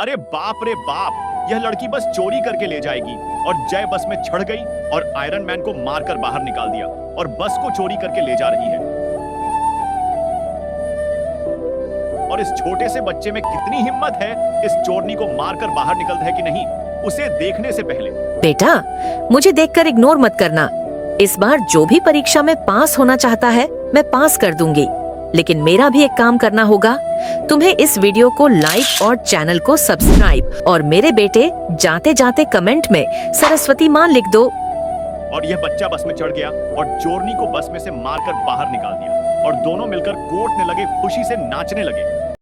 अरे बाप रे बाप, यह लड़की बस चोरी करके ले जाएगी। और जय बस में चढ़ गई और आयरन मैन को मारकर बाहर निकाल दिया और बस को चोरी करके ले जा रही है। और इस छोटे से बच्चे में कितनी हिम्मत है, इस चोरनी को मारकर बाहर निकलता है कि नहीं, उसे देखने से पहले। बेटा, मुझे देखकर इग्नोर मत करना। इस बार जो भी परीक्षा में पास होना चाहता है, मैं पास कर दूंगी। लेकिन मेरा भी एक काम करना होगा। तुम्हें इस वीडियो को लाइक और चैनल को सब्सक्राइब, और मेरे बेटे जाते जाते कमेंट में सरस्वती माँ लिख दो। और यह बच्चा बस में चढ़ गया और चोरनी को बस में से मारकर बाहर निकाल दिया और दोनों मिलकर कोर्टने लगे, खुशी से नाचने लगे।